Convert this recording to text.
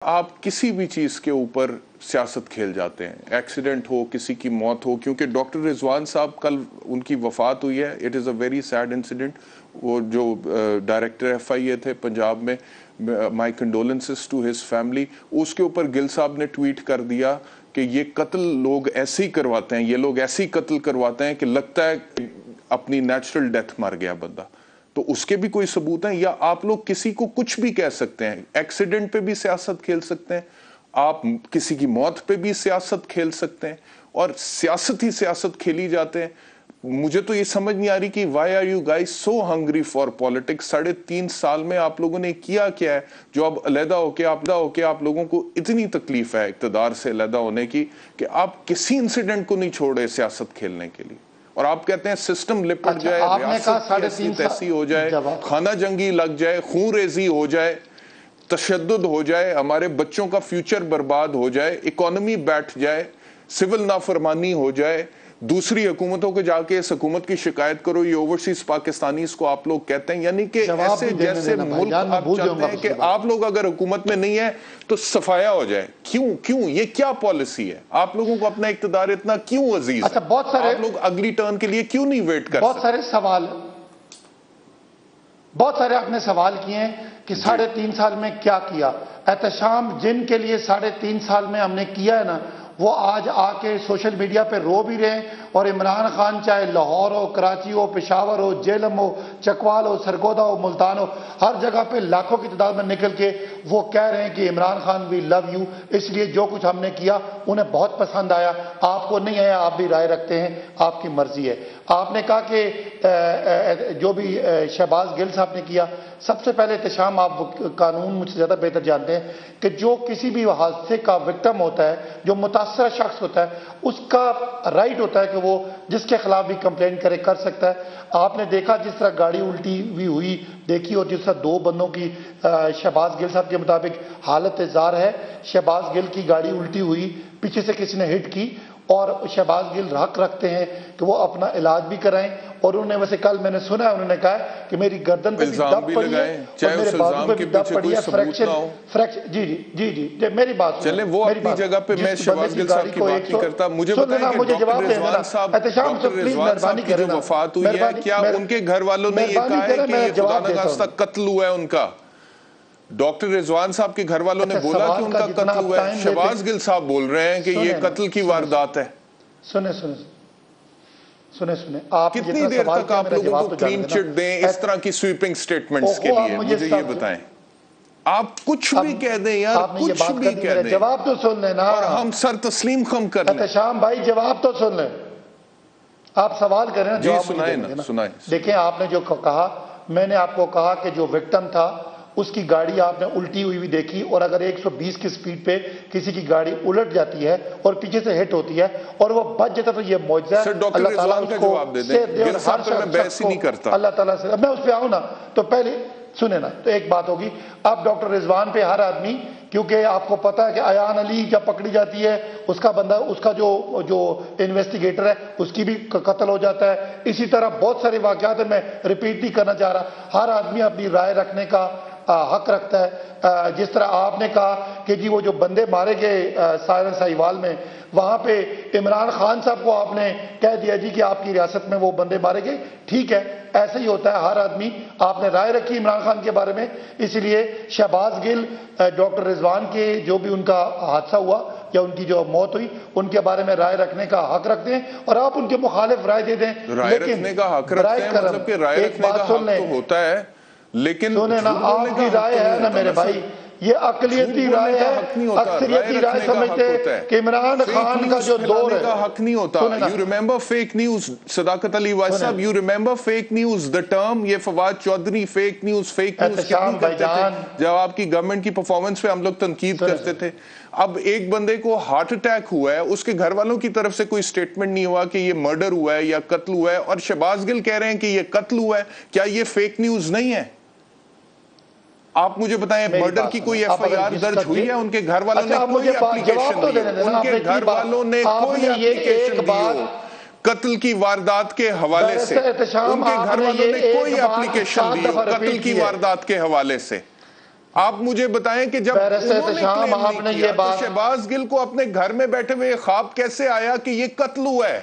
आप किसी भी चीज के ऊपर सियासत खेल जाते हैं, एक्सीडेंट हो, किसी की मौत हो, क्योंकि डॉक्टर रिजवान साहब कल उनकी वफात हुई है। It is a very sad incident. वो जो डायरेक्टर FIA थे पंजाब में, माई कंडोलेंसेस टू हिज फैमिली। उसके ऊपर गिल साहब ने ट्वीट कर दिया कि ये कत्ल लोग ऐसे ही करवाते हैं, ये लोग ऐसे ही कत्ल करवाते हैं कि लगता है अपनी नेचुरल डेथ मर गया बंदा। तो उसके भी कोई सबूत हैं? या आप लोग किसी को कुछ भी कह सकते हैं, एक्सीडेंट पे भी सियासत खेल सकते हैं, आप किसी की मौत पे भी सियासत खेल सकते हैं, और सियासत ही सियासत खेली जाते हैं। मुझे तो ये समझ नहीं आ रही कि why are you guys so hungry for politics. 3.5 साल में आप लोगों ने किया क्या है जो अब अलहदा होके आप लोगों को इतनी तकलीफ है इक़्तिदार से अलहदा होने की कि आप किसी इंसिडेंट को नहीं छोड़े सियासत खेलने के लिए। और आप कहते हैं सिस्टम लिपट जाए, रियासत तैसी हो जाए, खाना जंगी लग जाए, खून रेजी हो जाए, तशद्दुद हो जाए, हमारे बच्चों का फ्यूचर बर्बाद हो जाए, इकोनॉमी बैठ जाए, सिविल नाफरमानी हो जाए, दूसरी हुकूमतों को जाके इस हुकूमत की शिकायत करो, ये ओवरसीज पाकिस्तानी इसको आप लोग कहते हैं। यानी कि ऐसे जैसे मुल्क आप चाहते हैं कि आप लोग अगर हुकूमत में नहीं है तो सफाया हो जाए। क्यों ये क्या पॉलिसी है? आप लोगों को अपना इक़्तिदार इतना क्यों अजीज है? बहुत सारे आप लोग अगली टर्न के लिए क्यों नहीं वेट कर? बहुत सारे आपने सवाल किए हैं कि 3.5 साल में क्या किया। एहतशाम जिनके लिए 3.5 साल में हमने किया है ना, वो आज आके सोशल मीडिया पे रो भी रहे हैं। और इमरान खान चाहे लाहौर हो, कराची हो, पेशावर हो, जेलम हो, चकवाल हो, सरगोदा हो, मुल्तान हो, हर जगह पे लाखों की तादाद में निकल के वो कह रहे हैं कि Imran Khan we love you, इसलिए जो कुछ हमने किया उन्हें बहुत पसंद आया। आपको नहीं आया, आप भी राय रखते हैं, आपकी मर्जी है। आपने कहा कि जो भी शहबाज गिल साहब ने किया, सबसे पहले एहतशाम, आप कानून मुझसे ज़्यादा बेहतर जानते हैं कि जो किसी भी हादसे का विक्टिम होता है, जो मुतासरा शख्स होता है, उसका राइट होता है कि वो जिसके खिलाफ भी कंप्लेन कर सकता है। आपने देखा जिस तरह गाड़ी उल्टी हुई देखी, और जिस तरह 2 बंदों की शहबाज गिल साहब के मुताबिक हालत जार है। शहबाज गिल की गाड़ी उल्टी हुई, पीछे से किसी ने हिट की, और शहबाज गिल हक रखते हैं कि वो अपना इलाज भी कराएं। और उन्होंने वैसे कल मैंने सुना है, उन्होंने कहा कि मेरी गर्दन पे भी दब पड़ी है और मेरे बाजू पे भी दब पड़ी है, फ्रैक्चर। जी मेरी बात चले, वो अपनी जगह पे मैं शहबाज गिल साहब की बात नहीं करता। मुझे बताएं कि डॉक्टर रिजवान साहब की जो वफात हुई है, क्या उनके घर वालों ने ये कहा है कि ये खुदा न खास्ता कत्ल हुआ है उनका? डॉक्टर रिजवान साहब के घर वालों ने बोला कि उनका कत्ल हुआ है। शहबाज गिल साहब बोल रहे हैं कि ये कत्ल की वारदात है। सुने आप कितनी देर तक आप लोगों को क्लीन चिट दें इस तरह की स्वीपिंग स्टेटमेंट्स के लिए? मुझे ये बताएं। आप कुछ भी कह दें यार, कुछ भी कह दें, जवाब तो सुन लेना, और हम सर तस्लीम खम कर लें। एहतशाम भाई जवाब तो सुन लें। आप सवाल करें ना, जवाब सुनाए ना, सुनाए। देखिए, आपने जो कहा, मैंने आपको कहा कि जो विक्टिम था उसकी गाड़ी आपने उल्टी हुई भी देखी, और अगर 120 की स्पीड पे किसी की गाड़ी उलट जाती है और पीछे से हिट होती है और वो बच जाता, तो ये मौजज़ा है। अल्लाह ताला उसको मैं बहस ही नहीं करता, अल्लाह ताला से। मैं उस पे आऊं ना, तो पहले सुने ना, तो एक बात होगी। अब डॉक्टर रिजवान पे हर आदमी, क्योंकि आपको पता है कि अयान अली जब पकड़ी जाती है, उसका बंदा, उसका जो इन्वेस्टिगेटर है, उसकी भी कत्ल हो जाता है। इसी तरह बहुत सारे वाक़यात है, मैं रिपीट नहीं करना चाह रहा। हर आदमी अपनी राय रखने का हक रखता है। जिस तरह आपने कहा कि जी वो जो बंदे मारे गए साहिवाल में, वहां पे इमरान खान साहब को आपने कह दिया जी कि आपकी रियासत में वो बंदे मारे गए। ठीक है, ऐसे ही होता है, हर आदमी, आपने राय रखी इमरान खान के बारे में, इसलिए शहबाज गिल, डॉक्टर रिजवान के जो भी उनका हादसा हुआ या उनकी जो मौत हुई, उनके बारे में राय रखने का हक रखते हैं, और आप उनके मुखालिफ राय दे दें। राय रखने का हक रखते हैं, मतलब कि राय रखने का हक तो होता है, लेकिन सुने ना, आपकी राय है ना मेरे भाई, ये अकलियती राय है, अक्सरियती राय समझते हैं कि इमरान खान का जो दौर है, हक नहीं होता। You remember fake news, Sadaqat Ali vice साहब, you remember fake news, the term, ये फवाद चौधरी फेक न्यूज जब आपकी गवर्नमेंट की परफॉर्मेंस पे हम लोग तनकीद करते थे। अब एक बंदे को हार्ट अटैक हुआ है, उसके घर वालों की तरफ से कोई स्टेटमेंट नहीं हुआ कि ये मर्डर हुआ है या कत्ल हुआ है, और शहबाज गिल कह रहे हैं कि ये कत्ल हुआ है। क्या ये फेक न्यूज नहीं है? आप मुझे बताएं, मर्डर की कोई FIR दर्ज हुई है? उनके घर वालों ने कोई एप्लीकेशन दी? उनके घर वालों ने कोई एप्लीकेशन दी कत्ल की वारदात के हवाले से? उनके घर वालों ने कोई एप्लीकेशन दी कत्ल की वारदात के हवाले से? آپ مجھے بتائیں کہ جب بیرسٹر انہوں نے احتشام claim آپ نہیں نے کیا یہ تو بات شہباز گل کو اپنے گھر میں بیٹھے ہوئے خواب کیسے آیا کہ یہ قتل ہوا ہے؟